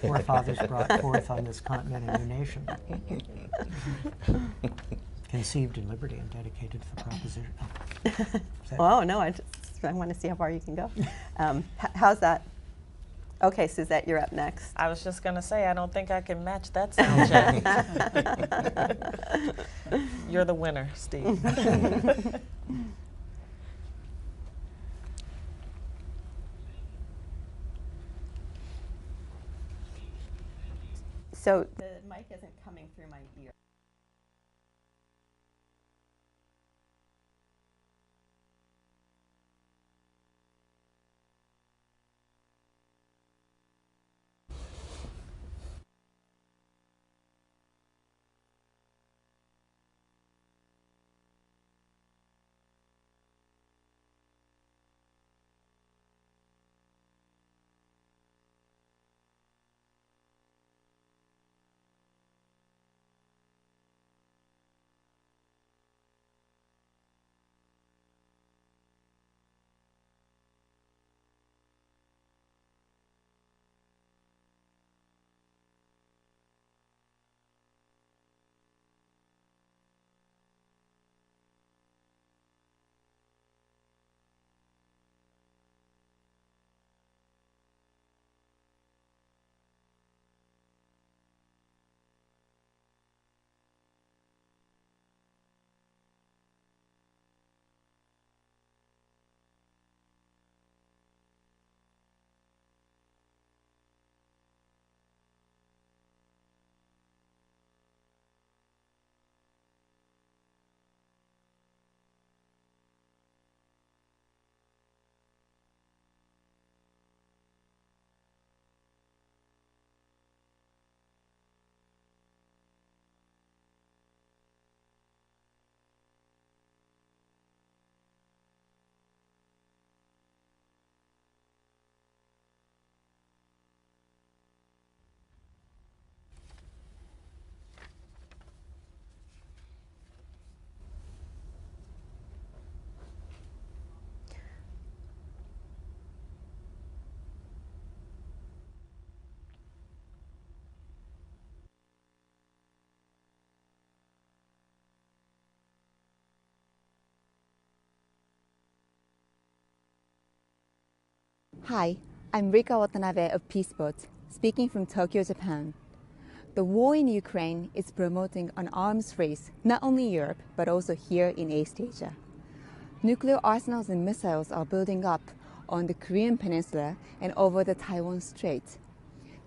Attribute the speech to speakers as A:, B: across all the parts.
A: forefathers brought forth on this continent a new nation, conceived in liberty and dedicated to the proposition.
B: Oh, no, I want to see how far you can go. How's that? Okay, Suzette, you're up next.
C: I was just going to say, I don't think I can match that sound check. You're the winner, Steve.
B: So the mic isn't coming through my ear.
D: Hi, I'm Rika Watanabe of Peaceboat, speaking from Tokyo, Japan. The war in Ukraine is promoting an arms race, not only Europe, but also here in East Asia. Nuclear arsenals and missiles are building up on the Korean Peninsula and over the Taiwan Strait.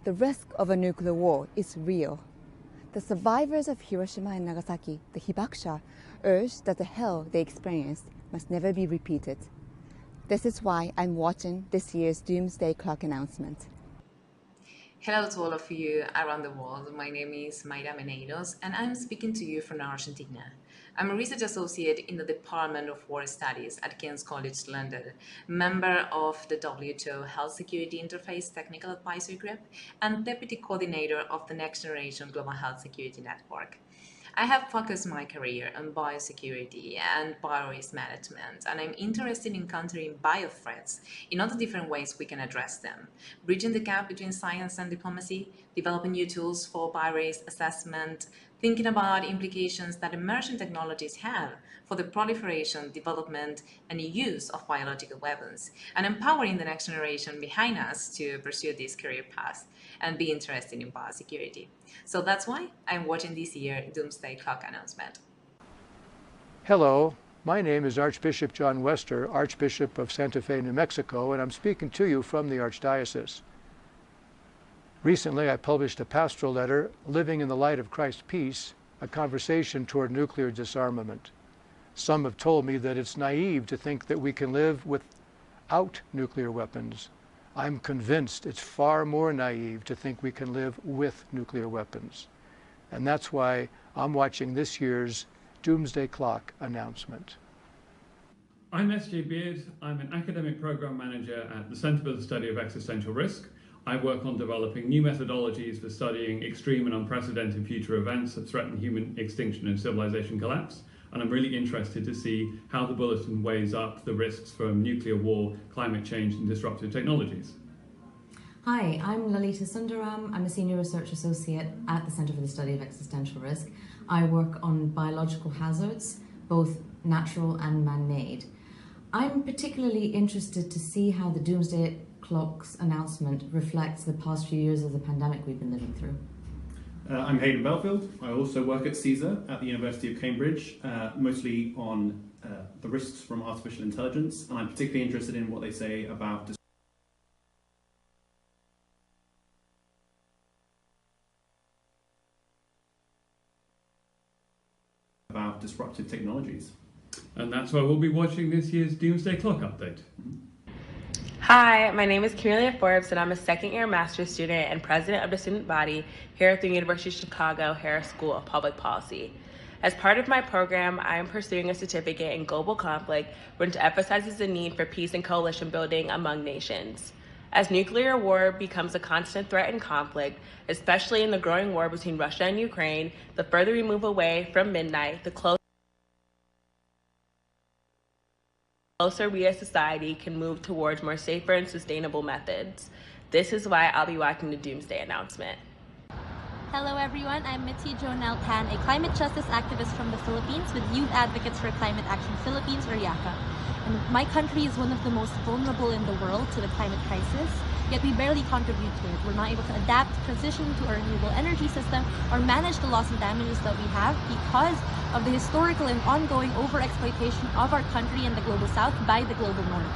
D: The risk of a nuclear war is real. The survivors of Hiroshima and Nagasaki, the Hibakusha, urge that the hell they experienced must never be repeated. This is why I'm watching this year's Doomsday Clock announcement.
E: Hello to all of you around the world. My name is Mayra Meneiros, and I'm speaking to you from Argentina. I'm a research associate in the Department of War Studies at King's College London, member of the WHO Health Security Interface Technical Advisory Group, and deputy coordinator of the Next Generation Global Health Security Network. I have focused my career on biosecurity and biorisk management, and I'm interested in countering biothreats in all the different ways we can address them, bridging the gap between science and diplomacy, developing new tools for biorisk assessment, thinking about implications that emerging technologies have for the proliferation, development, and use of biological weapons, and empowering the next generation behind us to pursue this career path and be interested in biosecurity. So that's why I'm watching this year Doomsday Clock announcement.
F: Hello, my name is Archbishop John Wester, Archbishop of Santa Fe, New Mexico, and I'm speaking to you from the Archdiocese. Recently, I published a pastoral letter, Living in the Light of Christ's Peace, a conversation toward nuclear disarmament. Some have told me that it's naive to think that we can live without nuclear weapons. I'm convinced it's far more naive to think we can live with nuclear weapons. And that's why I'm watching this year's Doomsday Clock announcement.
G: I'm S.J. Beard. I'm an academic program manager at the Center for the Study of Existential Risk. I work on developing new methodologies for studying extreme and unprecedented future events that threaten human extinction and civilization collapse. And I'm really interested to see how the Bulletin weighs up the risks from nuclear war, climate change, and disruptive technologies.
H: Hi, I'm Lalita Sundaram. I'm a Senior Research Associate at the Centre for the Study of Existential Risk. I work on biological hazards, both natural and man-made. I'm particularly interested to see how the Doomsday Clock's announcement reflects the past few years of the pandemic we've been living through.
I: I'm Hayden Belfield. I also work at CSER at the University of Cambridge, mostly on the risks from artificial intelligence, and I'm particularly interested in what they say about disruptive technologies.
G: And that's why we'll be watching this year's Doomsday Clock update.
J: Hi, my name is Camelia Forbes, and I'm a second-year master's student and president of the student body here at the University of Chicago Harris School of Public Policy. As part of my program, I am pursuing a certificate in global conflict, which emphasizes the need for peace and coalition building among nations. As nuclear war becomes a constant threat and conflict, especially in the growing war between Russia and Ukraine, the further we move away from midnight, the closer we as society can move towards more safer and sustainable methods. This is why I'll be watching the Doomsday announcement.
K: Hello everyone, I'm Mitzi Jonelle Tan, a climate justice activist from the Philippines with Youth Advocates for Climate Action Philippines, or YACA. And my country is one of the most vulnerable in the world to the climate crisis, yet we barely contribute to it. We're not able to adapt, transition to a renewable energy system, or manage the loss and damages that we have because of the historical and ongoing overexploitation of our country and the global south by the global north.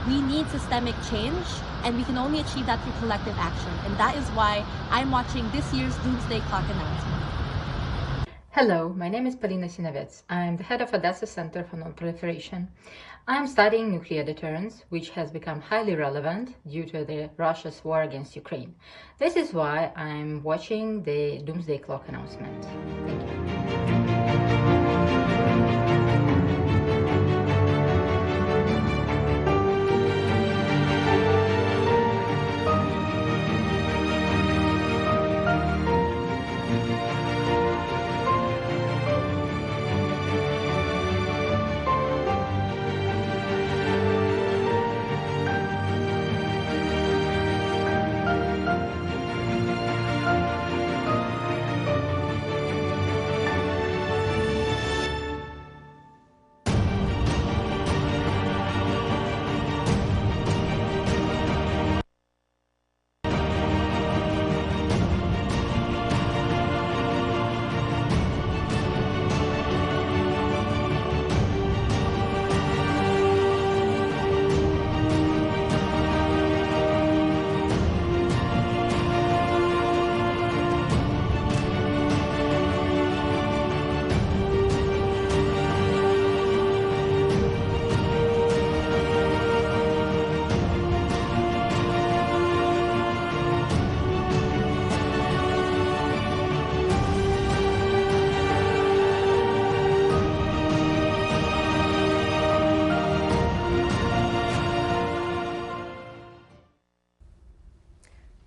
K: We need systemic change, and we can only achieve that through collective action. And that is why I'm watching this year's Doomsday Clock announcement.
L: Hello, my name is Polina Sinevets. I'm the head of Odessa Center for Non-Proliferation. I'm studying nuclear deterrence, which has become highly relevant due to Russia's war against Ukraine. This is why I'm watching the Doomsday Clock announcement. Thank you.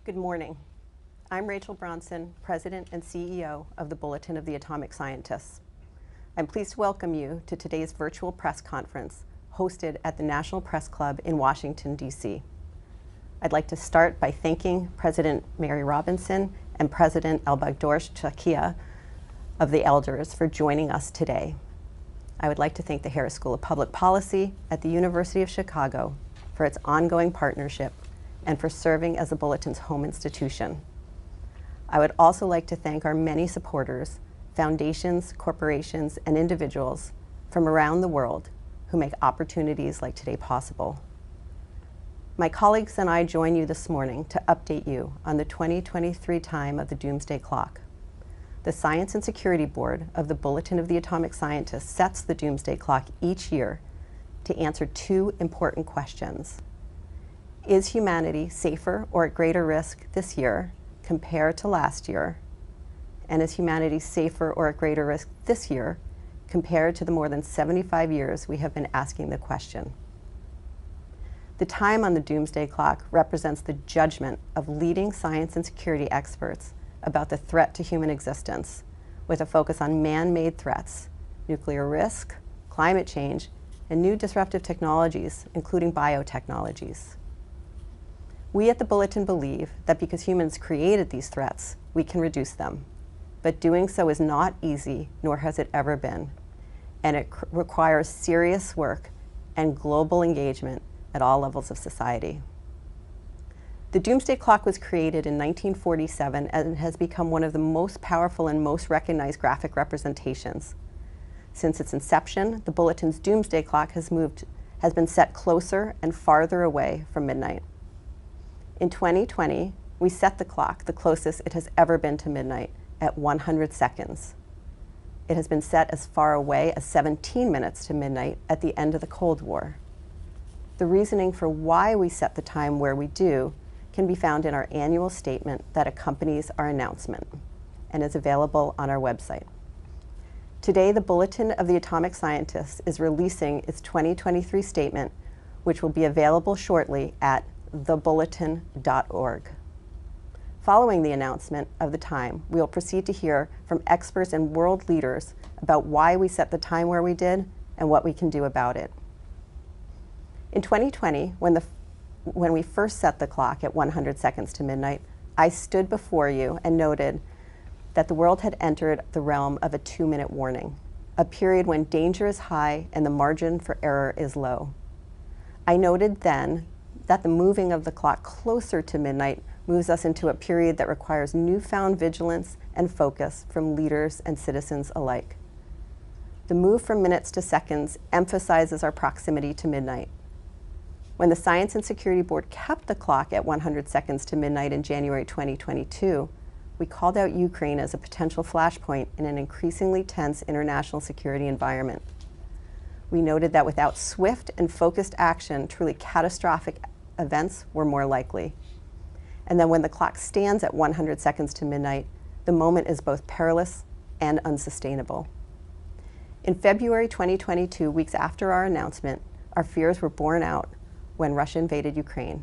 B: Good morning. I'm Rachel Bronson, President and CEO of the Bulletin of the Atomic Scientists. I'm pleased to welcome you to today's virtual press conference hosted at the National Press Club in Washington, D.C. I'd like to start by thanking President Mary Robinson and President Elbagdor Chakia of the Elders for joining us today. I would like to thank the Harris School of Public Policy at the University of Chicago for its ongoing partnership and for serving as the Bulletin's home institution. I would also like to thank our many supporters, foundations, corporations, and individuals from around the world who make opportunities like today possible. My colleagues and I join you this morning to update you on the 2023 time of the Doomsday Clock. The Science and Security Board of the Bulletin of the Atomic Scientists sets the Doomsday Clock each year to answer two important questions. Is humanity safer or at greater risk this year compared to last year? And is humanity safer or at greater risk this year compared to the more than 75 years we have been asking the question? The time on the Doomsday Clock represents the judgment of leading science and security experts about the threat to human existence, with a focus on man-made threats, nuclear risk, climate change, and new disruptive technologies, including biotechnologies. We at the Bulletin believe that because humans created these threats, we can reduce them. But doing so is not easy, nor has it ever been. And it requires serious work and global engagement at all levels of society. The Doomsday Clock was created in 1947 and has become one of the most powerful and most recognized graphic representations. Since its inception, the Bulletin's Doomsday Clock has been set closer and farther away from midnight. In 2020, we set the clock the closest it has ever been to midnight, at 100 seconds. It has been set as far away as 17 minutes to midnight at the end of the Cold War. The reasoning for why we set the time where we do can be found in our annual statement that accompanies our announcement and is available on our website. Today, the Bulletin of the Atomic Scientists is releasing its 2023 statement, which will be available shortly at thebulletin.org. Following the announcement of the time, we will proceed to hear from experts and world leaders about why we set the time where we did and what we can do about it. In 2020, when we first set the clock at 100 seconds to midnight, I stood before you and noted that the world had entered the realm of a 2-minute warning, a period when danger is high and the margin for error is low. I noted then that the moving of the clock closer to midnight moves us into a period that requires newfound vigilance and focus from leaders and citizens alike. The move from minutes to seconds emphasizes our proximity to midnight. When the Science and Security Board kept the clock at 100 seconds to midnight in January 2022, we called out Ukraine as a potential flashpoint in an increasingly tense international security environment. We noted that without swift and focused action, truly catastrophic events were more likely. And then when the clock stands at 100 seconds to midnight, the moment is both perilous and unsustainable. In February 2022, weeks after our announcement, our fears were borne out when Russia invaded Ukraine.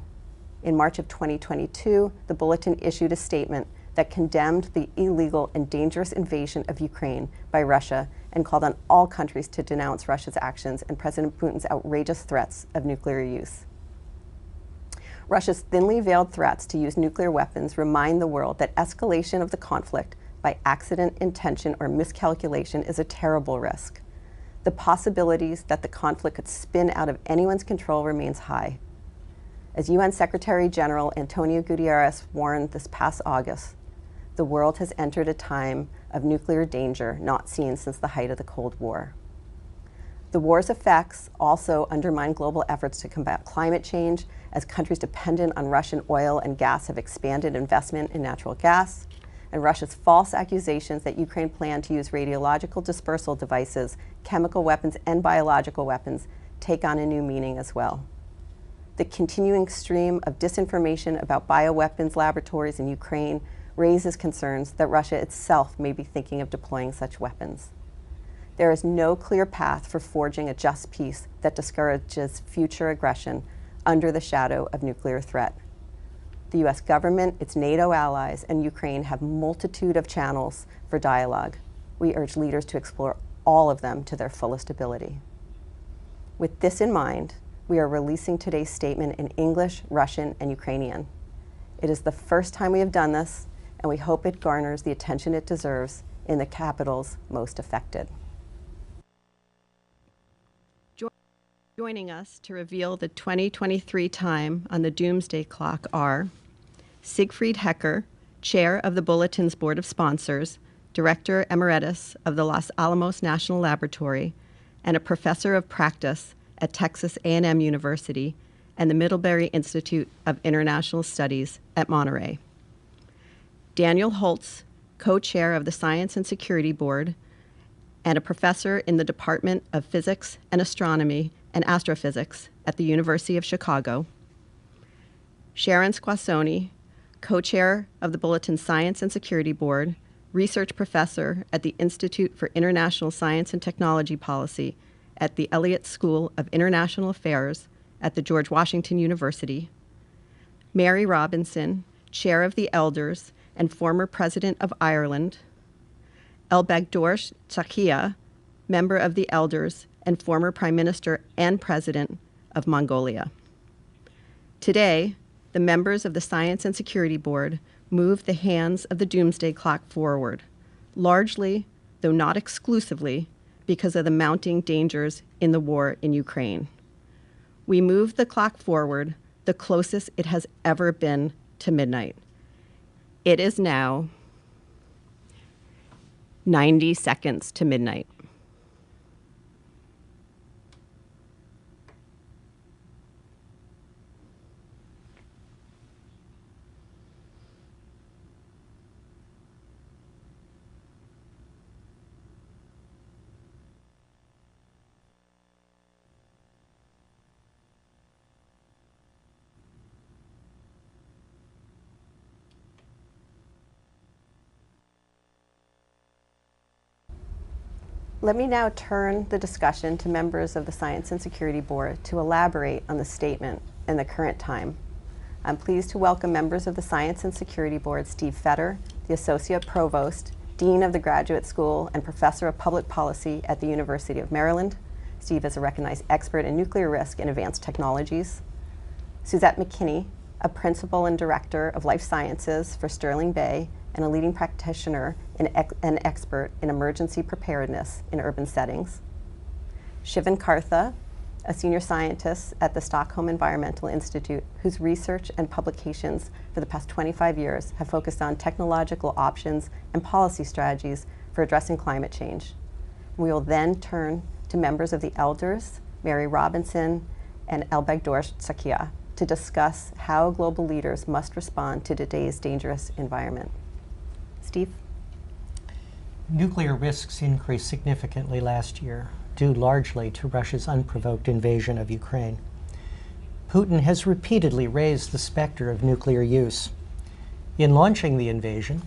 B: In March of 2022, the Bulletin issued a statement that condemned the illegal and dangerous invasion of Ukraine by Russia and called on all countries to denounce Russia's actions and President Putin's outrageous threats of nuclear use. Russia's thinly veiled threats to use nuclear weapons remind the world that escalation of the conflict by accident, intention, or miscalculation is a terrible risk. The possibilities that the conflict could spin out of anyone's control remains high. As UN Secretary General Antonio Guterres warned this past August, the world has entered a time of nuclear danger not seen since the height of the Cold War. The war's effects also undermine global efforts to combat climate change, as countries dependent on Russian oil and gas have expanded investment in natural gas, and Russia's false accusations that Ukraine planned to use radiological dispersal devices, chemical weapons, and biological weapons take on a new meaning as well. The continuing stream of disinformation about bioweapons laboratories in Ukraine raises concerns that Russia itself may be thinking of deploying such weapons. There is no clear path for forging a just peace that discourages future aggression under the shadow of nuclear threat. The US government, its NATO allies, and Ukraine have a multitude of channels for dialogue. We urge leaders to explore all of them to their fullest ability. With this in mind, we are releasing today's statement in English, Russian, and Ukrainian. It is the first time we have done this, and we hope it garners the attention it deserves in the capitals most affected. Joining us to reveal the 2023 time on the Doomsday Clock are Siegfried Hecker, Chair of the Bulletin's Board of Sponsors, Director Emeritus of the Los Alamos National Laboratory, and a Professor of Practice at Texas A&M University and the Middlebury Institute of International Studies at Monterey. Daniel Holtz, Co-Chair of the Science and Security Board, and a Professor in the Department of Physics and Astronomy and Astrophysics at the University of Chicago. Sharon Squassoni, Co-Chair of the Bulletin Science and Security Board, Research Professor at the Institute for International Science and Technology Policy at the Elliott School of International Affairs at the George Washington University. Mary Robinson, Chair of the Elders and former President of Ireland. Elbegdor Tsakia, Member of the Elders and former Prime Minister and President of Mongolia. Today, the members of the Science and Security Board moved the hands of the Doomsday Clock forward, largely, though not exclusively, because of the mounting dangers in the war in Ukraine. We moved the clock forward the closest it has ever been to midnight. It is now 90 seconds to midnight. Let me now turn the discussion to members of the Science and Security Board to elaborate on the statement in the current time. I'm pleased to welcome members of the Science and Security Board, Steve Fetter, the Associate Provost, Dean of the Graduate School, and Professor of Public Policy at the University of Maryland. Steve is a recognized expert in nuclear risk and advanced technologies. Suzette McKinney, a Principal and Director of Life Sciences for Sterling Bay, and a leading practitioner and expert in emergency preparedness in urban settings. Shivan Kartha, a senior scientist at the Stockholm Environmental Institute, whose research and publications for the past 25 years have focused on technological options and policy strategies for addressing climate change. We will then turn to members of the elders, Mary Robinson and Elbegdor Sakia, to discuss how global leaders must respond to today's dangerous environment. Steve?
A: Nuclear risks increased significantly last year, due largely to Russia's unprovoked invasion of Ukraine. Putin has repeatedly raised the specter of nuclear use. In launching the invasion,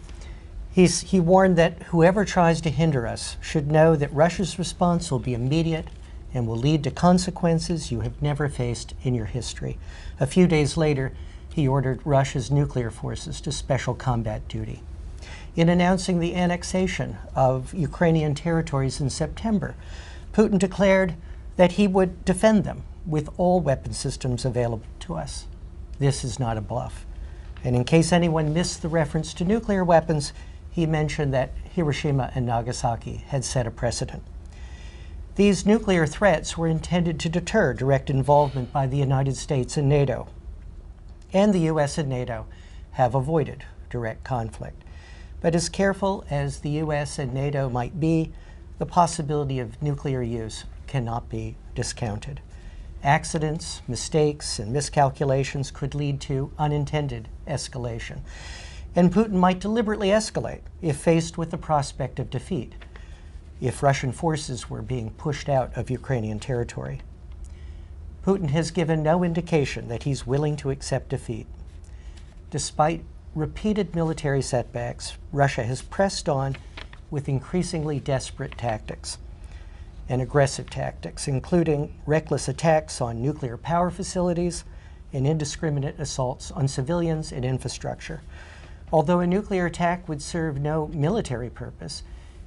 A: he warned that whoever tries to hinder us should know that Russia's response will be immediate and will lead to consequences you have never faced in your history. A few days later, he ordered Russia's nuclear forces to special combat duty. In announcing the annexation of Ukrainian territories in September, Putin declared that he would defend them with all weapon systems available to us. This is not a bluff. And in case anyone missed the reference to nuclear weapons, he mentioned that Hiroshima and Nagasaki had set a precedent. These nuclear threats were intended to deter direct involvement by the United States and NATO. And the US and NATO have avoided direct conflict. But as careful as the US and NATO might be, the possibility of nuclear use cannot be discounted. Accidents, mistakes, and miscalculations could lead to unintended escalation. And Putin might deliberately escalate if faced with the prospect of defeat, if Russian forces were being pushed out of Ukrainian territory. Putin has given no indication that he's willing to accept defeat. Despite repeated military setbacks, Russia has pressed on with increasingly desperate tactics and aggressive tactics, including reckless attacks on nuclear power facilities and indiscriminate assaults on civilians and infrastructure. Although a nuclear attack would serve no military purpose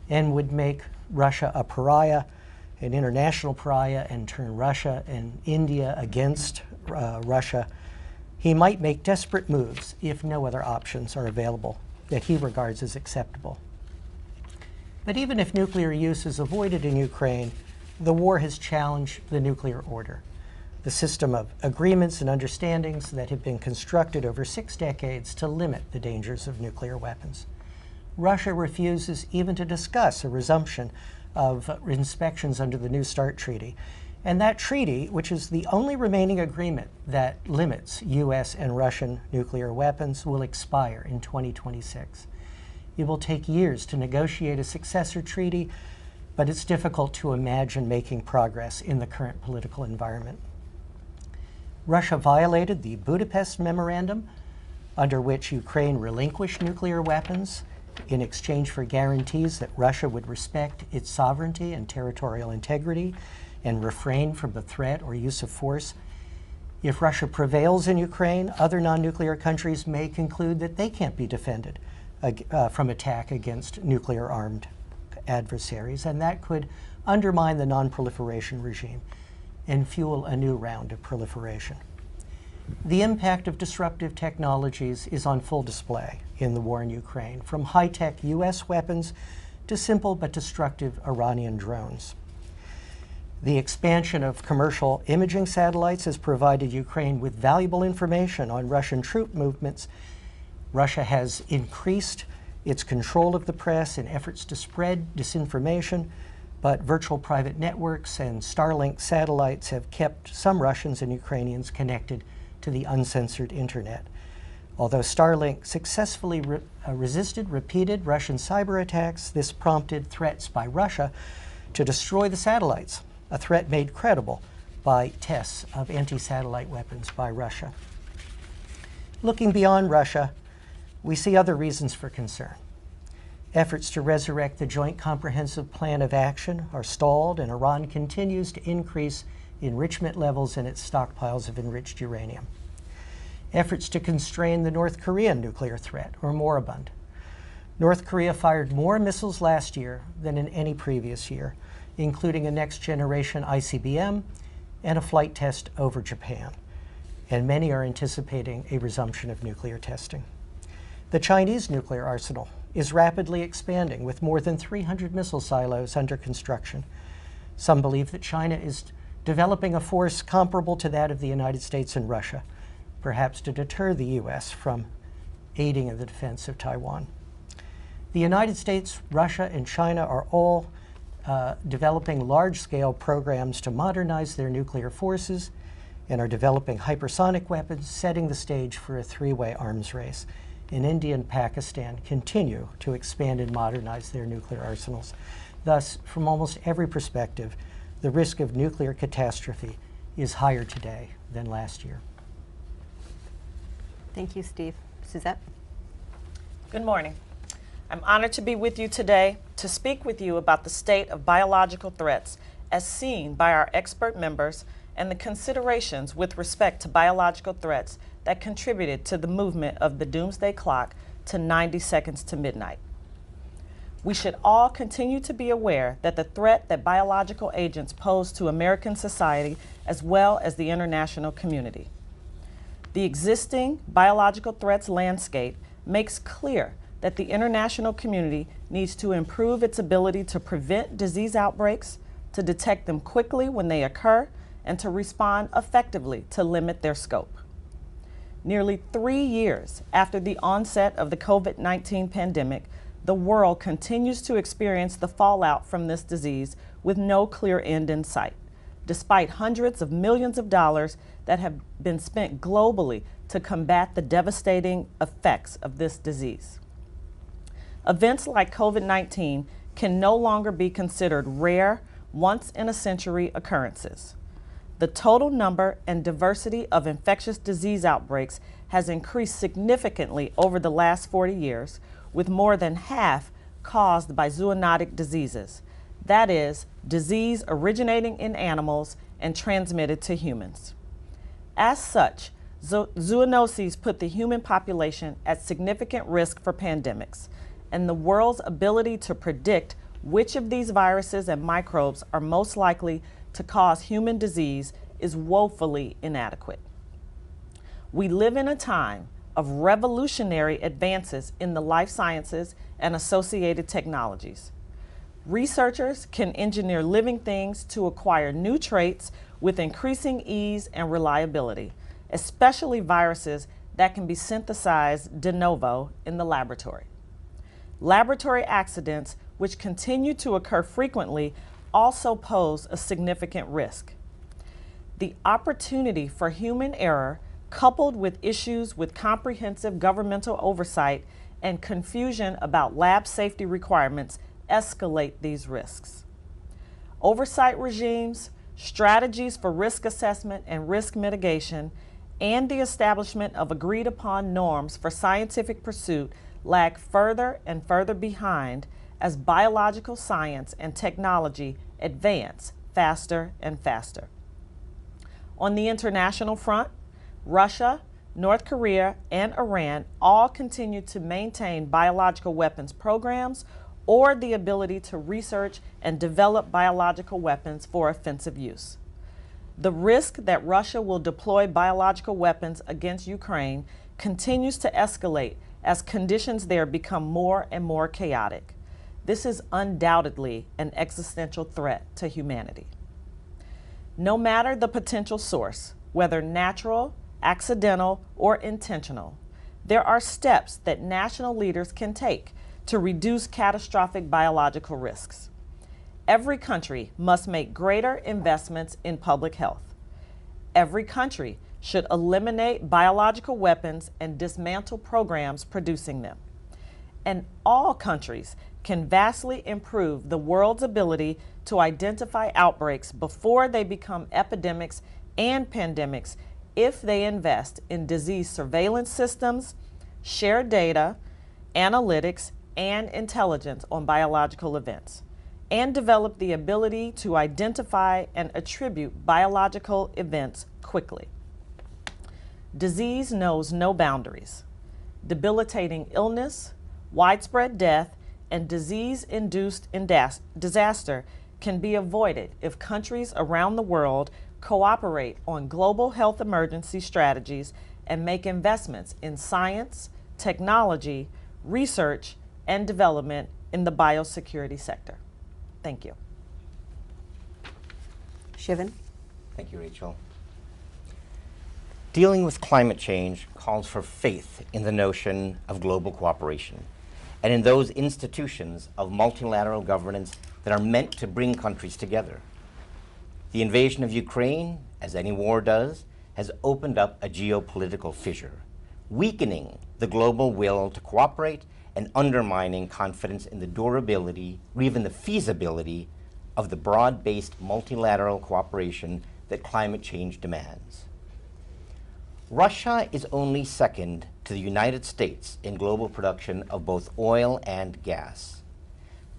A: and would make Russia a pariah, an international pariah, and turn Russia and India against Russia, he might make desperate moves if no other options are available that he regards as acceptable. But even if nuclear use is avoided in Ukraine, the war has challenged the nuclear order, the system of agreements and understandings that have been constructed over 6 decades to limit the dangers of nuclear weapons. Russia refuses even to discuss a resumption of inspections under the New START Treaty. And that treaty, which is the only remaining agreement that limits US and Russian nuclear weapons, will expire in 2026. It will take years to negotiate a successor treaty, but it's difficult to imagine making progress in the current political environment. Russia violated the Budapest Memorandum, under which Ukraine relinquished nuclear weapons in exchange for guarantees that Russia would respect its sovereignty and territorial integrity and refrain from the threat or use of force. If Russia prevails in Ukraine, other non-nuclear countries may conclude that they can't be defended from attack against nuclear-armed adversaries, and that could undermine the non-proliferation regime and fuel a new round of proliferation. The impact of disruptive technologies is on full display in the war in Ukraine, from high-tech US weapons to simple but destructive Iranian drones. The expansion of commercial imaging satellites has provided Ukraine with valuable information on Russian troop movements. Russia has increased its control of the press in efforts to spread disinformation, but virtual private networks and Starlink satellites have kept some Russians and Ukrainians connected to the uncensored internet. Although Starlink successfully resisted repeated Russian cyber attacks, this prompted threats by Russia to destroy the satellites, a threat made credible by tests of anti-satellite weapons by Russia. Looking beyond Russia, we see other reasons for concern. Efforts to resurrect the Joint Comprehensive Plan of Action are stalled, and Iran continues to increase enrichment levels in its stockpiles of enriched uranium. Efforts to constrain the North Korean nuclear threat are moribund. North Korea fired more missiles last year than in any previous year, including a next-generation ICBM and a flight test over Japan. And many are anticipating a resumption of nuclear testing. The Chinese nuclear arsenal is rapidly expanding, with more than 300 missile silos under construction. Some believe that China is developing a force comparable to that of the United States and Russia, perhaps to deter the U.S. from aiding in the defense of Taiwan. The United States, Russia, and China are all developing large-scale programs to modernize their nuclear forces and are developing hypersonic weapons, setting the stage for a three-way arms race. And India and Pakistan continue to expand and modernize their nuclear arsenals. Thus, from almost every perspective, the risk of nuclear catastrophe is higher today than last year.
B: Thank you, Steve. Suzette?
C: Good morning. I'm honored to be with you today to speak with you about the state of biological threats as seen by our expert members and the considerations with respect to biological threats that contributed to the movement of the Doomsday Clock to 90 seconds to midnight. We should all continue to be aware that the threat that biological agents pose to American society as well as the international community. The existing biological threats landscape makes clear that the international community needs to improve its ability to prevent disease outbreaks, to detect them quickly when they occur, and to respond effectively to limit their scope. Nearly 3 years after the onset of the COVID-19 pandemic, the world continues to experience the fallout from this disease with no clear end in sight, despite hundreds of millions of dollars that have been spent globally to combat the devastating effects of this disease. Events like COVID-19 can no longer be considered rare, once-in-a-century occurrences. The total number and diversity of infectious disease outbreaks has increased significantly over the last 40 years, with more than half caused by zoonotic diseases. That is, disease originating in animals and transmitted to humans. As such, zoonoses put the human population at significant risk for pandemics, and the world's ability to predict which of these viruses and microbes are most likely to cause human disease is woefully inadequate. We live in a time of revolutionary advances in the life sciences and associated technologies. Researchers can engineer living things to acquire new traits with increasing ease and reliability, especially viruses that can be synthesized de novo in the laboratory. Laboratory accidents, which continue to occur frequently, also pose a significant risk. The opportunity for human error, coupled with issues with comprehensive governmental oversight and confusion about lab safety requirements, escalate these risks. Oversight regimes, strategies for risk assessment and risk mitigation, and the establishment of agreed-upon norms for scientific pursuit lag further and further behind as biological science and technology advance faster and faster. On the international front, Russia, North Korea, and Iran all continue to maintain biological weapons programs or the ability to research and develop biological weapons for offensive use. The risk that Russia will deploy biological weapons against Ukraine continues to escalate as conditions there become more and more chaotic. This is undoubtedly an existential threat to humanity. No matter the potential source, whether natural, accidental, or intentional, there are steps that national leaders can take to reduce catastrophic biological risks. Every country must make greater investments in public health. Every country should eliminate biological weapons and dismantle programs producing them. And all countries can vastly improve the world's ability to identify outbreaks before they become epidemics and pandemics if they invest in disease surveillance systems, share data, analytics, and intelligence on biological events, and develop the ability to identify and attribute biological events quickly. Disease knows no boundaries. Debilitating illness, widespread death, and disease-induced disaster can be avoided if countries around the world cooperate on global health emergency strategies and make investments in science, technology, research, and development in the biosecurity sector. Thank you.
B: Shivan?
M: Thank you, Rachel. Dealing with climate change calls for faith in the notion of global cooperation and in those institutions of multilateral governance that are meant to bring countries together. The invasion of Ukraine, as any war does, has opened up a geopolitical fissure, weakening the global will to cooperate and undermining confidence in the durability or even the feasibility of the broad-based multilateral cooperation that climate change demands. Russia is only second to the United States in global production of both oil and gas.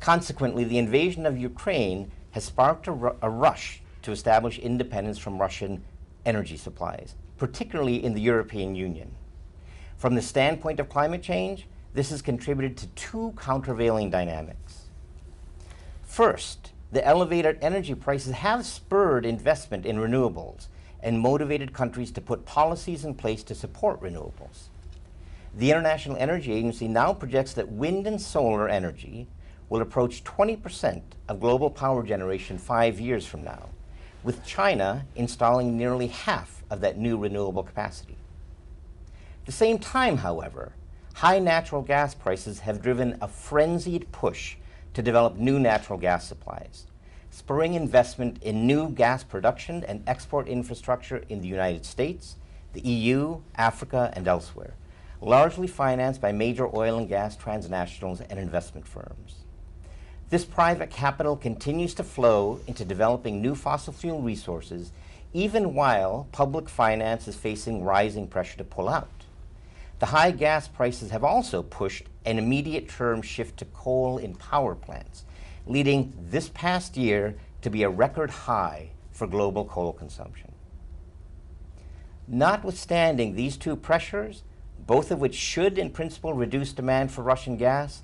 M: Consequently, the invasion of Ukraine has sparked a rush to establish independence from Russian energy supplies, particularly in the European Union. From the standpoint of climate change, this has contributed to two countervailing dynamics. First, the elevated energy prices have spurred investment in renewables and motivated countries to put policies in place to support renewables. The International Energy Agency now projects that wind and solar energy will approach 20% of global power generation 5 years from now, with China installing nearly half of that new renewable capacity. At the same time, however, high natural gas prices have driven a frenzied push to develop new natural gas supplies, spurring investment in new gas production and export infrastructure in the United States, the EU, Africa, and elsewhere, largely financed by major oil and gas transnationals and investment firms. This private capital continues to flow into developing new fossil fuel resources, even while public finance is facing rising pressure to pull out. The high gas prices have also pushed an immediate term shift to coal in power plants, leading this past year to be a record high for global coal consumption. Notwithstanding these two pressures, both of which should in principle reduce demand for Russian gas,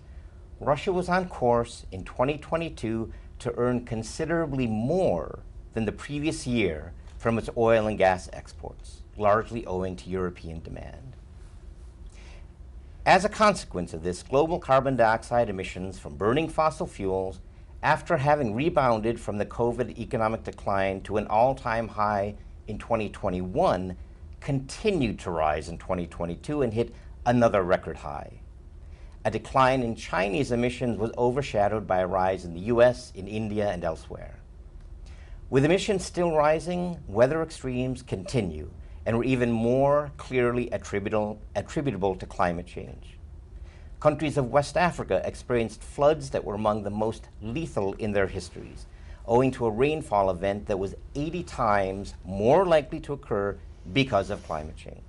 M: Russia was on course in 2022 to earn considerably more than the previous year from its oil and gas exports, largely owing to European demand. As a consequence of this, global carbon dioxide emissions from burning fossil fuels, after having rebounded from the COVID economic decline to an all-time high in 2021, continued to rise in 2022 and hit another record high. A decline in Chinese emissions was overshadowed by a rise in the US, in India, and elsewhere. With emissions still rising, weather extremes continue and were even more clearly attributable to climate change. Countries of West Africa experienced floods that were among the most lethal in their histories, owing to a rainfall event that was 80 times more likely to occur because of climate change.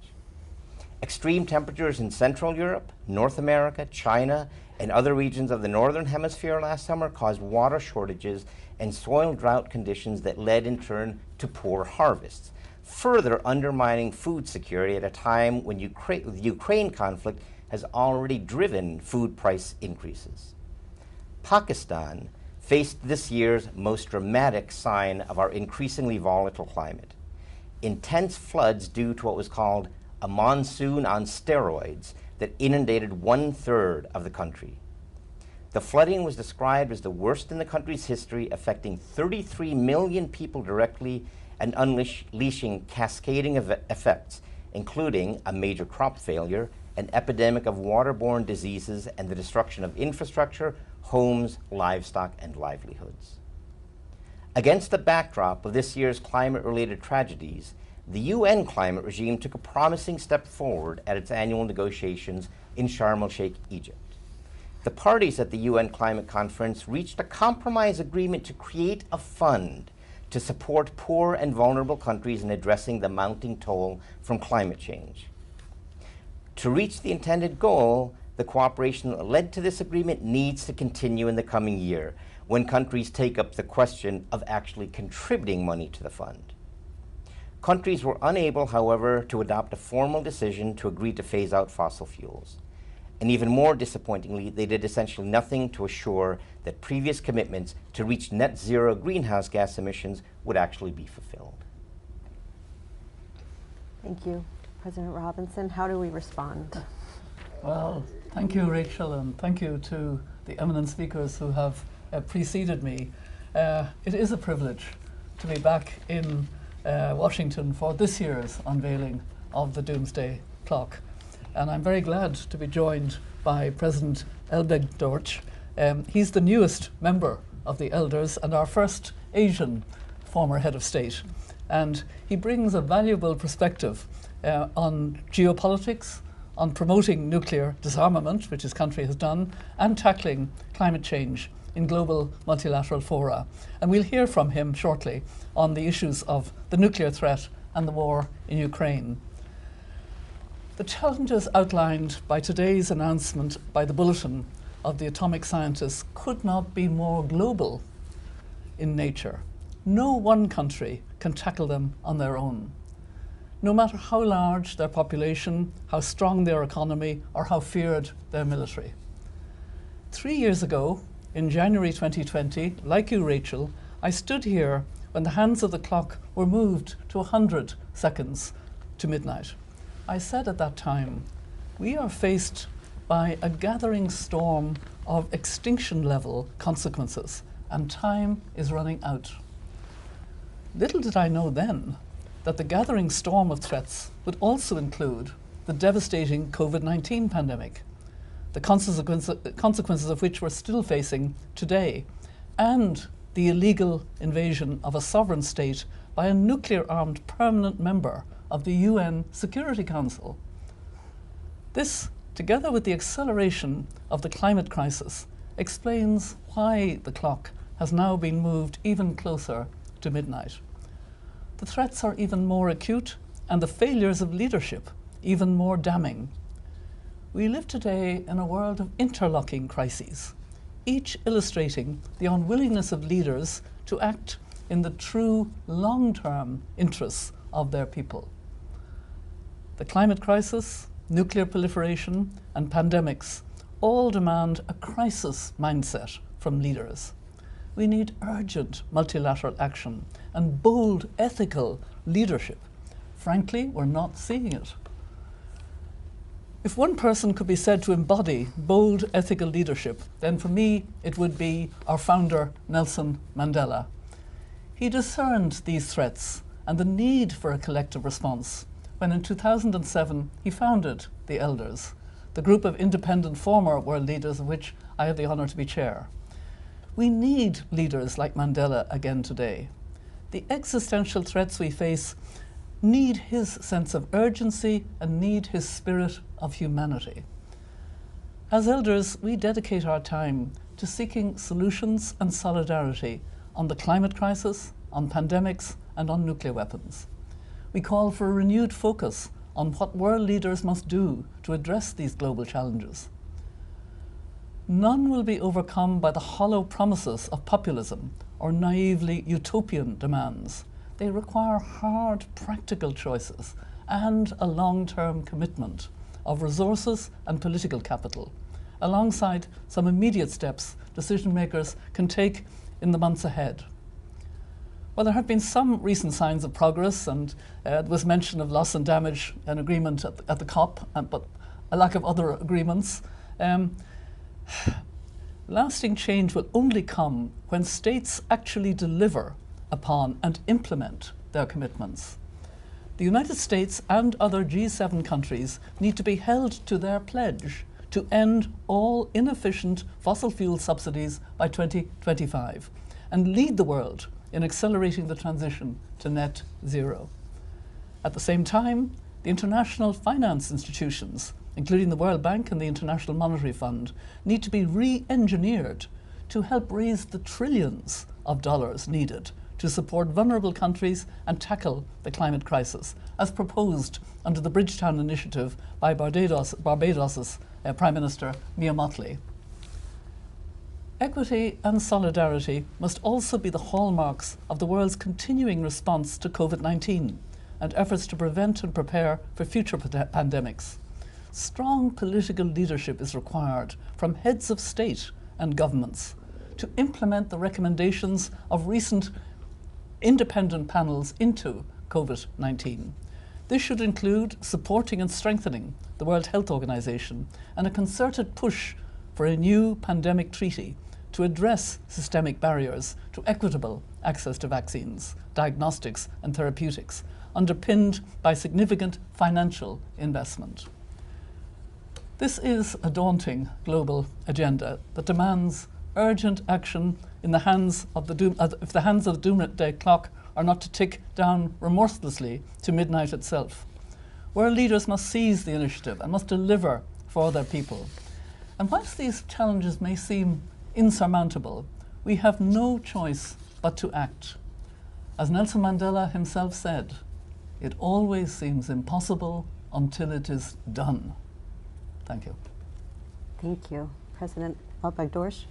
M: Extreme temperatures in Central Europe, North America, China, and other regions of the Northern Hemisphere last summer caused water shortages and soil drought conditions that led in turn to poor harvests, further undermining food security at a time when the Ukraine conflict has already driven food price increases. Pakistan faced this year's most dramatic sign of our increasingly volatile climate. Intense floods due to what was called a monsoon on steroids that inundated 1/3 of the country. The flooding was described as the worst in the country's history, affecting 33 million people directly and unleashing cascading effects, including a major crop failure, an epidemic of waterborne diseases, and the destruction of infrastructure, homes, livestock, and livelihoods. Against the backdrop of this year's climate-related tragedies, the UN climate regime took a promising step forward at its annual negotiations in Sharm el-Sheikh, Egypt. The parties at the UN Climate Conference reached a compromise agreement to create a fund to support poor and vulnerable countries in addressing the mounting toll from climate change. To reach the intended goal, the cooperation that led to this agreement needs to continue in the coming year, when countries take up the question of actually contributing money to the fund. Countries were unable, however, to adopt a formal decision to agree to phase out fossil fuels. And even more disappointingly, they did essentially nothing to assure that previous commitments to reach net zero greenhouse gas emissions would actually be fulfilled.
B: Thank you. President Robinson, how do we respond?
N: Well, thank you, Rachel, and thank you to the eminent speakers who have preceded me. It is a privilege to be back in Washington for this year's unveiling of the Doomsday Clock. And I'm very glad to be joined by President Elbegdorch. He's the newest member of the Elders and our first Asian former head of state. And he brings a valuable perspective on geopolitics, on promoting nuclear disarmament, which his country has done, and tackling climate change in global multilateral fora. And we'll hear from him shortly on the issues of the nuclear threat and the war in Ukraine. The challenges outlined by today's announcement by the Bulletin of the atomic scientists could not be more global in nature. No one country can tackle them on their own, no matter how large their population, how strong their economy, or how feared their military. 3 years ago, in January 2020, like you, Rachel, I stood here when the hands of the clock were moved to 100 seconds to midnight. I said at that time, we are faced by a gathering storm of extinction-level consequences, and time is running out. Little did I know then that the gathering storm of threats would also include the devastating COVID-19 pandemic, the consequences of which we're still facing today, and the illegal invasion of a sovereign state by a nuclear-armed permanent member of the UN Security Council. This, together with the acceleration of the climate crisis, explains why the clock has now been moved even closer to midnight. The threats are even more acute and the failures of leadership even more damning. We live today in a world of interlocking crises, each illustrating the unwillingness of leaders to act in the true long-term interests of their people. The climate crisis, nuclear proliferation, and pandemics all demand a crisis mindset from leaders. We need urgent multilateral action and bold ethical leadership. Frankly, we're not seeing it. If one person could be said to embody bold ethical leadership, then for me it would be our founder, Nelson Mandela. He discerned these threats and the need for a collective response when in 2007 he founded the Elders, the group of independent former world leaders of which I had the honor to be chair. We need leaders like Mandela again today. The existential threats we face need his sense of urgency and need his spirit of humanity. As Elders, we dedicate our time to seeking solutions and solidarity on the climate crisis, on pandemics, and on nuclear weapons. We call for a renewed focus on what world leaders must do to address these global challenges. None will be overcome by the hollow promises of populism or naively utopian demands. They require hard, practical choices and a long-term commitment of resources and political capital. alongside some immediate steps decision makers can take in the months ahead. Well, there have been some recent signs of progress, and there was mention of loss and damage, an agreement at the COP, but a lack of other agreements. Lasting change will only come when states actually deliver upon and implement their commitments. The United States and other G7 countries need to be held to their pledge to end all inefficient fossil fuel subsidies by 2025 and lead the world in accelerating the transition to net zero. At the same time, the international finance institutions, including the World Bank and the International Monetary Fund, need to be re-engineered to help raise the trillions of dollars needed to support vulnerable countries and tackle the climate crisis, as proposed under the Bridgetown Initiative by Barbados's Prime Minister Mia Mottley. Equity and solidarity must also be the hallmarks of the world's continuing response to COVID-19 and efforts to prevent and prepare for future pandemics. Strong political leadership is required from heads of state and governments to implement the recommendations of recent independent panels into COVID-19. This should include supporting and strengthening the World Health Organization and a concerted push for a new pandemic treaty to address systemic barriers to equitable access to vaccines, diagnostics and therapeutics, underpinned by significant financial investment. This is a daunting global agenda that demands urgent action if the hands of the Doomsday Clock are not to tick down remorselessly to midnight itself. World leaders must seize the initiative and must deliver for their people. And whilst these challenges may seem insurmountable, we have no choice but to act. As Nelson Mandela himself said, it always seems impossible until it is done. Thank you.
B: Thank you. President Al-Baghdorsh.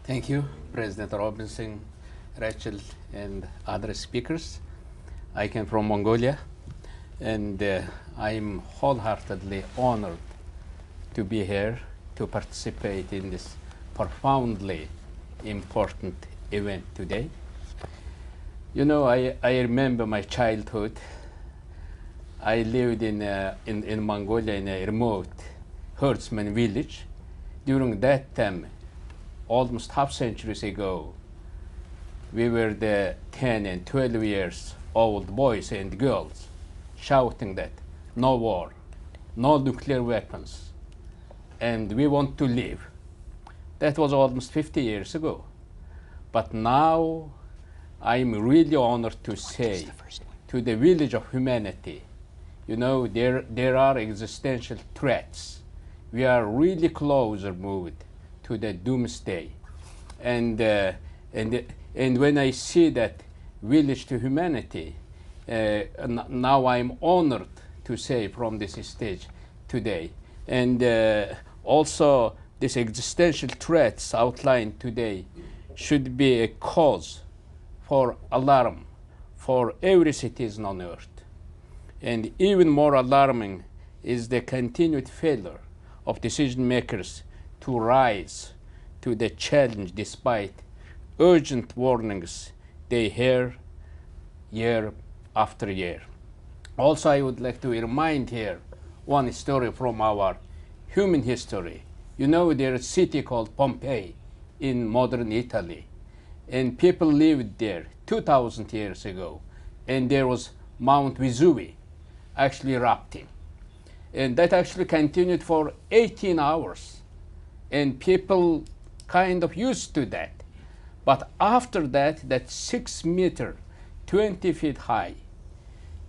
O: Thank you, President Robinson, Rachel, and other speakers. I came from Mongolia, and I'm wholeheartedly honored to be here to participate in this profoundly important event today. You know, I remember my childhood. I lived in Mongolia in a remote herdsman village. During that time, almost half centuries ago, we were the 10 and 12 years old boys and girls shouting that no war, no nuclear weapons, and we want to live. That was almost 50 years ago. But now I'm really honored to say to the village of humanity, you know, there are existential threats. We are really closer moved to the doomsday. And when I see that village to humanity, now I'm honored to say from this stage today. And also these existential threats outlined today should be a cause for alarm for every citizen on earth. And even more alarming is the continued failure of decision makers to rise to the challenge despite urgent warnings they hear year after year. Also, I would like to remind here one story from our human history. You know, there's a city called Pompeii in modern Italy, and people lived there 2,000 years ago, and there was Mount Vesuvius actually erupting. And that actually continued for 18 hours, and people kind of used to that. But after that, that 6 meter, 20 feet high,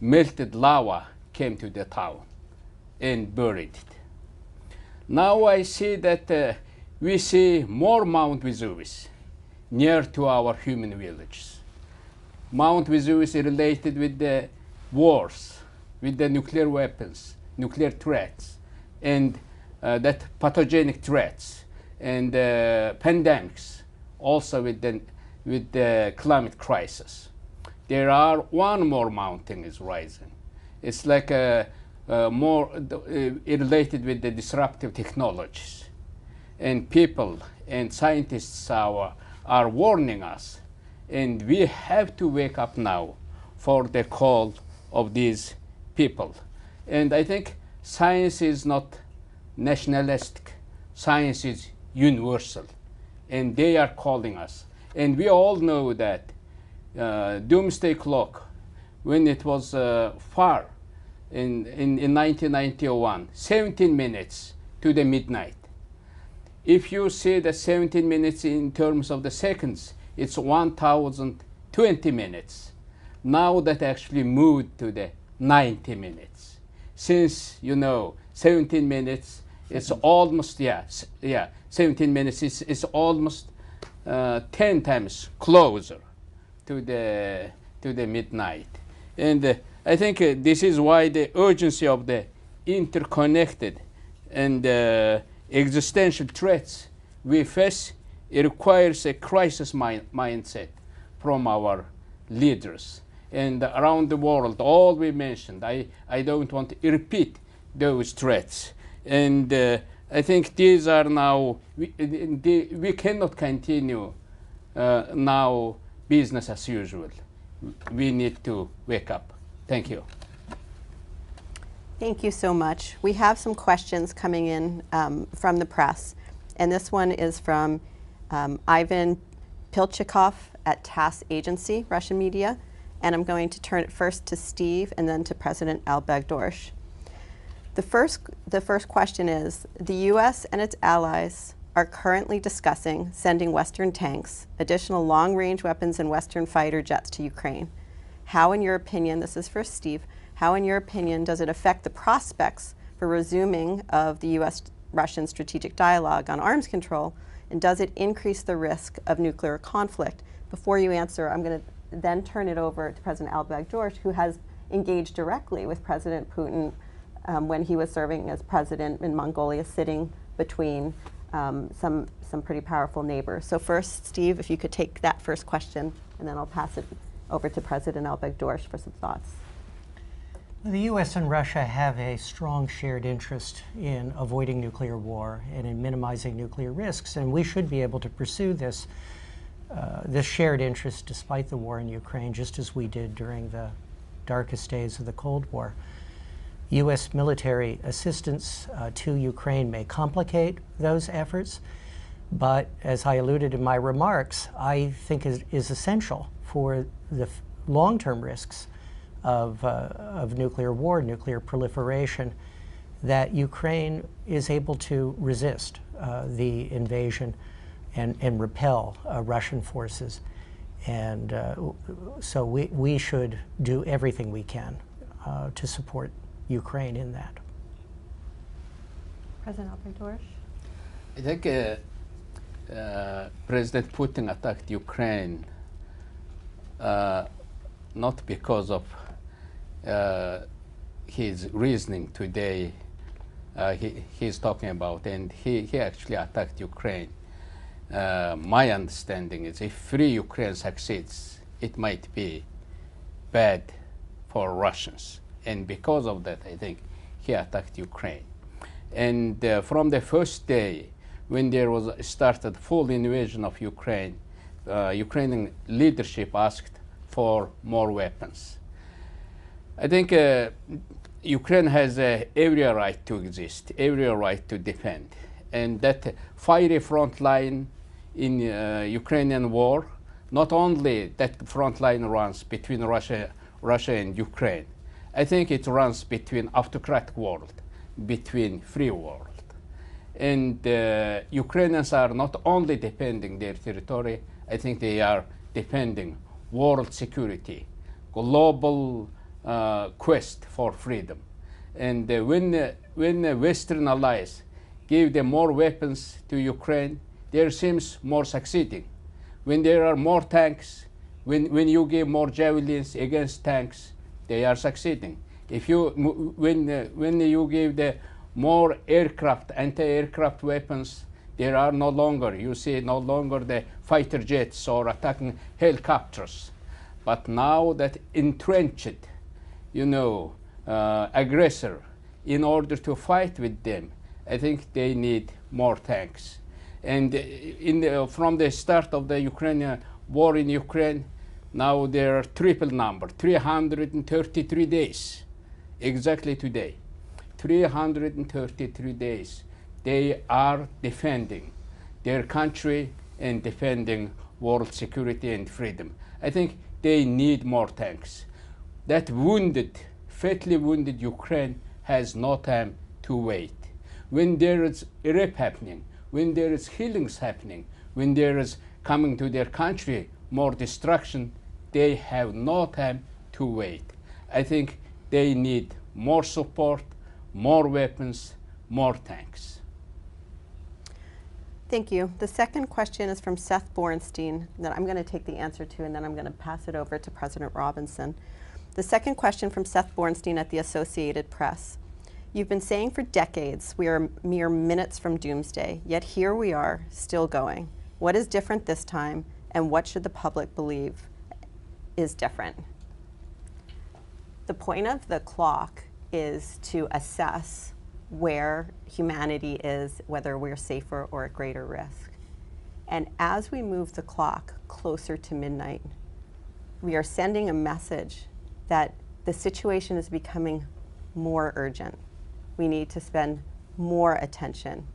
O: melted lava came to the town and buried it. Now I see that we see more Mount Vesuvius near to our human villages. Mount Vesuvius is related with the wars, with the nuclear weapons, nuclear threats, and that pathogenic threats, and pandemics, also with the climate crisis. There are one more mountain is rising. It's like more related with the disruptive technologies. and people and scientists are warning us. And we have to wake up now for the call of these people. And I think science is not nationalistic. Science is universal. And they are calling us. And we all know that Doomsday Clock, when it was far in 1991, 17 minutes to the midnight. If you see the 17 minutes in terms of the seconds, it's 1,020 minutes. Now that actually moved to the 90 minutes. Since, 17 minutes, it's almost, 17 minutes is almost 10 times closer to the midnight. And I think this is why the urgency of the interconnected and existential threats we face, it requires a crisis mindset from our leaders. And around the world, all we mentioned, I don't want to repeat those threats. And I think these are now, we cannot continue now business as usual. We need to wake up. Thank you.
B: Thank you so much. We have some questions coming in from the press. And this one is from Ivan Pilchikov at TASS Agency, Russian media. And I'm going to turn it first to Steve and then to President Al-Baghdorsh. The first question is, the U.S. and its allies are currently discussing sending Western tanks, additional long-range weapons, and Western fighter jets to Ukraine. How, in your opinion, this is for Steve, how, in your opinion, does it affect the prospects for resuming of the U.S.-Russian strategic dialogue on arms control, and does it increase the risk of nuclear conflict? Before you answer, I'm going to then turn it over to President Al-Baghdorsh, who has engaged directly with President Putin when he was serving as president in Mongolia, sitting between some pretty powerful neighbors. So first, Steve, if you could take that first question, and then I'll pass it over to President Al-Baghdorsh for some thoughts.
A: The U.S. and Russia have a strong shared interest in avoiding nuclear war and in minimizing nuclear risks, and we should be able to pursue this shared interest despite the war in Ukraine, just as we did during the darkest days of the Cold War. U.S. military assistance to Ukraine may complicate those efforts, but as I alluded in my remarks, I think is essential for the long-term risks of nuclear war, nuclear proliferation, that Ukraine is able to resist the invasion and repel Russian forces. And so we should do everything we can to support Ukraine in that.
B: President Al-Baghdorsh?
O: I think President Putin attacked Ukraine not because of his reasoning today he's talking about, and he actually attacked Ukraine. My understanding is if free Ukraine succeeds, it might be bad for Russians. And because of that, I think he attacked Ukraine. And from the first day, when there was started full invasion of Ukraine, Ukrainian leadership asked for more weapons. I think Ukraine has every right to exist, every right to defend. And that fiery front line in Ukrainian war, not only that front line runs between Russia and Ukraine, I think it runs between autocratic world, between free world. And Ukrainians are not only defending their territory, I think they are defending world security, global quest for freedom. And when Western allies give them more weapons to Ukraine, there seems more succeeding. When there are more tanks, when you give more javelins against tanks, they are succeeding. If you, when you give the more aircraft, anti-aircraft weapons, there are no longer, you see no longer the fighter jets or attacking helicopters. But now that entrenched, aggressor, in order to fight with them, I think they need more tanks. And from the start of the Ukrainian war in Ukraine, now there are triple number, 333 days, exactly today. 333 days. They are defending their country and defending world security and freedom. I think they need more tanks. That wounded, fatally wounded Ukraine has no time to wait. When there is rape happening, when there is healings happening, when there is coming to their country more destruction, they have no time to wait. I think they need more support, more weapons, more tanks.
B: Thank you. The second question is from Seth Borenstein that I'm going to take the answer to, and then I'm going to pass it over to President Robinson. The second question from Seth Borenstein at the Associated Press. You've been saying for decades we are mere minutes from doomsday, yet here we are, still going. What is different this time, and what should the public believe is different? The point of the clock is to assess where humanity is, whether we're safer or at greater risk. And as we move the clock closer to midnight, we are sending a message that the situation is becoming more urgent. We need to spend more attention,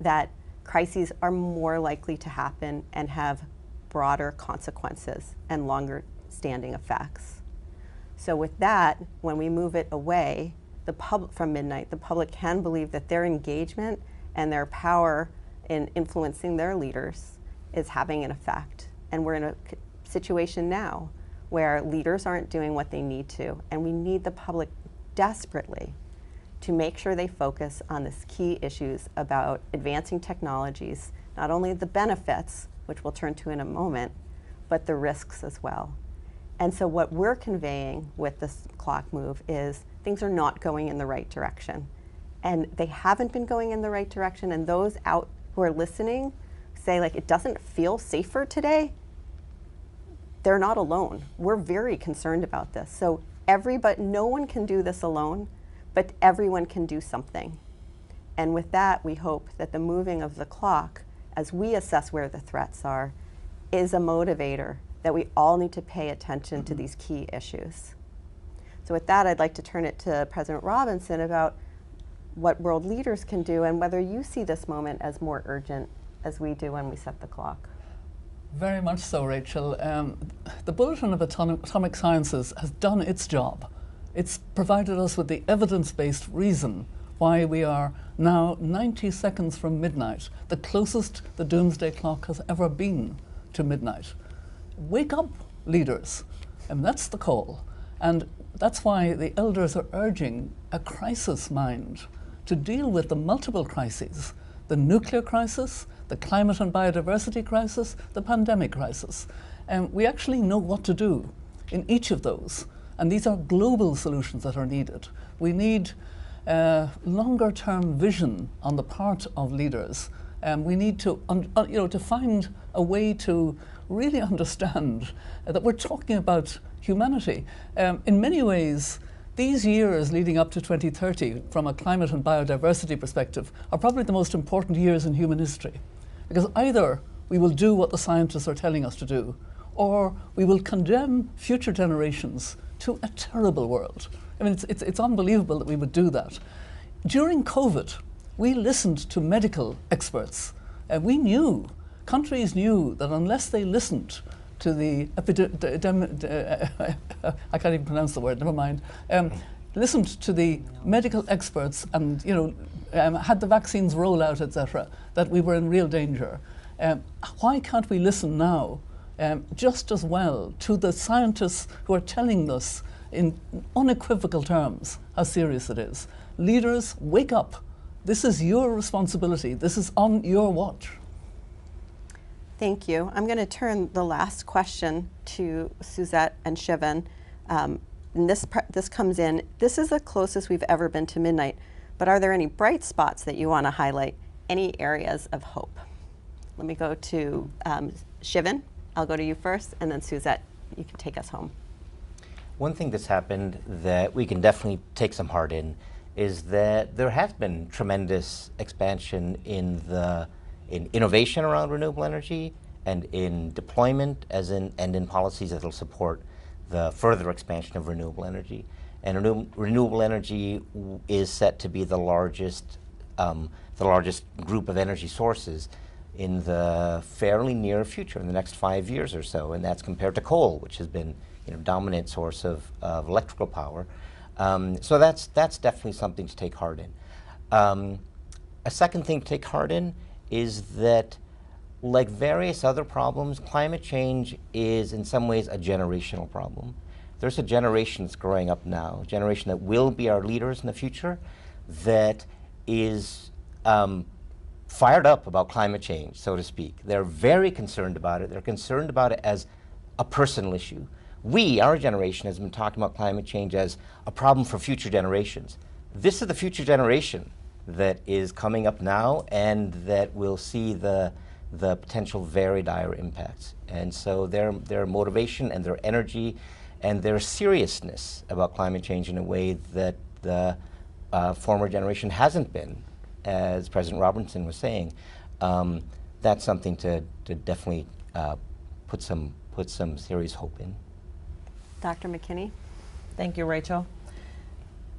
B: that crises are more likely to happen and have broader consequences and longer standing effects. So with that, when we move it away from midnight, the public can believe that their engagement and their power in influencing their leaders is having an effect. And we're in a situation now where leaders aren't doing what they need to, and we need the public desperately to make sure they focus on these key issues about advancing technologies, not only the benefits, which we'll turn to in a moment, but the risks as well. And so what we're conveying with this clock move is things are not going in the right direction. And they haven't been going in the right direction, and those out who are listening say, like, it doesn't feel safer today. They're not alone. We're very concerned about this. So no one can do this alone, but everyone can do something. And with that, we hope that the moving of the clock, as we assess where the threats are, is a motivator that we all need to pay attention to these key issues. So with that, I'd like to turn it to President Robinson about what world leaders can do and whether you see this moment as more urgent as we do when we set the clock.
N: Very much so, Rachel. The Bulletin of Atomic Sciences has done its job. It's provided us with the evidence-based reason why we are now 90 seconds from midnight, the closest the Doomsday Clock has ever been to midnight. Wake up, leaders. And that's the call. And that's why the elders are urging a crisis mind to deal with the multiple crises, the nuclear crisis, the climate and biodiversity crisis, the pandemic crisis. And we actually know what to do in each of those. And these are global solutions that are needed. We need longer-term vision on the part of leaders. We need to, to find a way to really understand that we're talking about humanity. In many ways, these years leading up to 2030, from a climate and biodiversity perspective, are probably the most important years in human history. Because either we will do what the scientists are telling us to do, or we will condemn future generations to a terrible world. I mean, it's unbelievable that we would do that. During COVID, we listened to medical experts. Countries knew that unless they listened to the I can't even pronounce the word, never mind, listened to the medical experts and had the vaccines roll out, etc., that we were in real danger. Why can't we listen now just as well to the scientists who are telling us in unequivocal terms how serious it is? Leaders, wake up. This is your responsibility. This is on your watch.
B: Thank you. I'm going to turn the last question to Suzette and Shivan. And this comes in. This is the closest we've ever been to midnight. But are there any bright spots that you want to highlight? Any areas of hope? Let me go to Shivan. I'll go to you first, and then Suzette, you can take us home.
M: One thing that's happened that we can definitely take some heart in is that there has been tremendous expansion in the in innovation around renewable energy and in deployment and in policies that will support the further expansion of renewable energy. And renewable energy is set to be the largest group of energy sources in the fairly near future, in the next 5 years or so, and that's compared to coal, which has been dominant source of electrical power. So that's definitely something to take heart in. A second thing to take heart in is that, like various other problems, climate change is in some ways a generational problem. There's a generation that's growing up now, a generation that will be our leaders in the future, that is fired up about climate change, so to speak. They're very concerned about it. They're concerned about it as a personal issue. We, our generation, has been talking about climate change as a problem for future generations. This is the future generation that is coming up now and that will see the potential very dire impacts. And so their motivation and their energy and their seriousness about climate change in a way that the former generation hasn't been, as President Robinson was saying, that's something to definitely put some serious hope in.
B: Dr. McKinney?
C: Thank you, Rachel.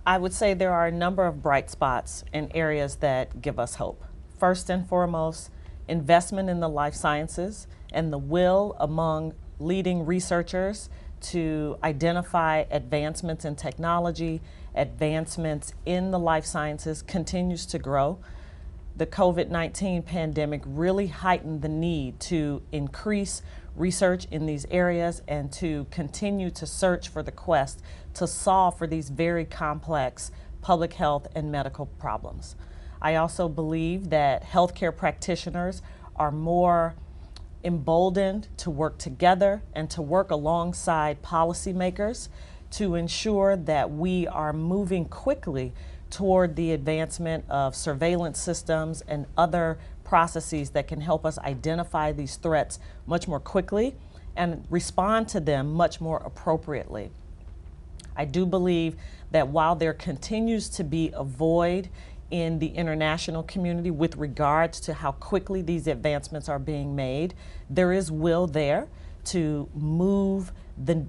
C: I would say there are a number of bright spots in areas that give us hope. First and foremost, investment in the life sciences and the will among leading researchers to identify advancements in technology, advancements in the life sciences continues to grow. The COVID-19 pandemic really heightened the need to increase research in these areas and to continue to search for the quest to solve for these very complex public health and medical problems. I also believe that healthcare practitioners are more emboldened to work together and to work alongside policymakers to ensure that we are moving quickly toward the advancement of surveillance systems and other processes that can help us identify these threats much more quickly and respond to them much more appropriately. I do believe that while there continues to be a void in the international community with regards to how quickly these advancements are being made, there is will there to move the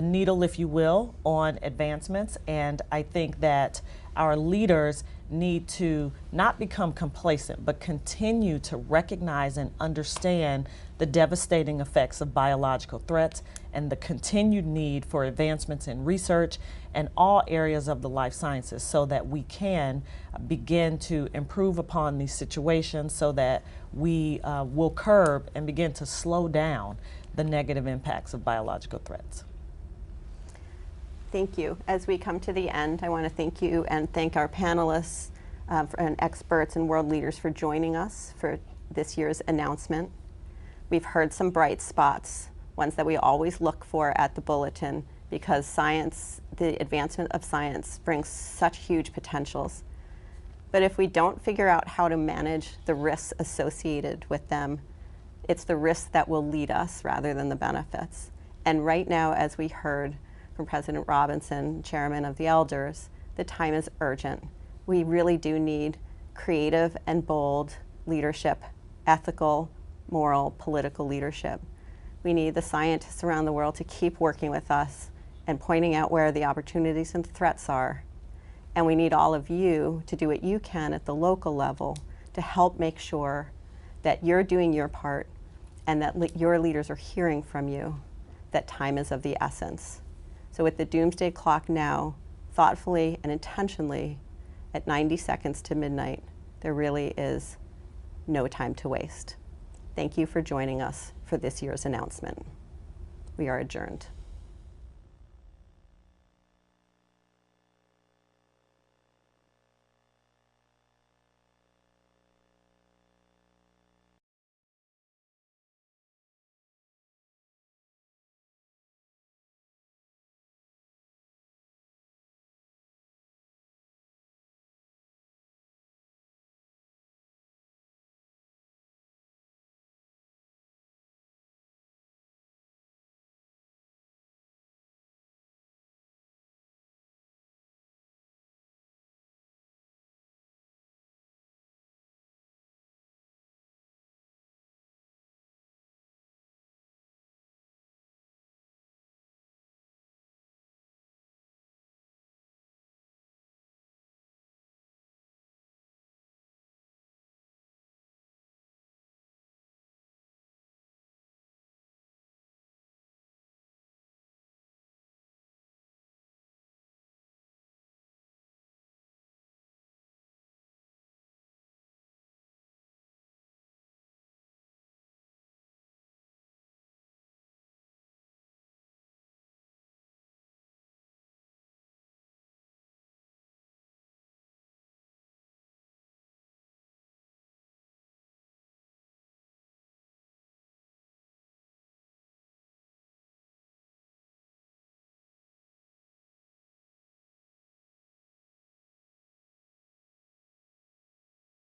C: needle, if you will, on advancements. And I think that our leaders need to not become complacent, but continue to recognize and understand the devastating effects of biological threats and the continued need for advancements in research and all areas of the life sciences so that we can begin to improve upon these situations so that we will curb and begin to slow down the negative impacts of biological threats.
B: Thank you. As we come to the end, I want to thank you and thank our panelists and experts and world leaders for joining us for this year's announcement. We've heard some bright spots, ones that we always look for at the Bulletin, because science, the advancement of science brings such huge potentials. But if we don't figure out how to manage the risks associated with them, it's the risks that will lead us rather than the benefits. And right now, as we heard from President Robinson, Chairman of the Elders, the time is urgent. We really do need creative and bold leadership, ethical, moral, political leadership. We need the scientists around the world to keep working with us and pointing out where the opportunities and threats are. And we need all of you to do what you can at the local level to help make sure that you're doing your part and that your leaders are hearing from you that time is of the essence. So with the Doomsday Clock now, thoughtfully and intentionally, at 90 seconds to midnight, there really is no time to waste. Thank you for joining us for this year's announcement. We are adjourned.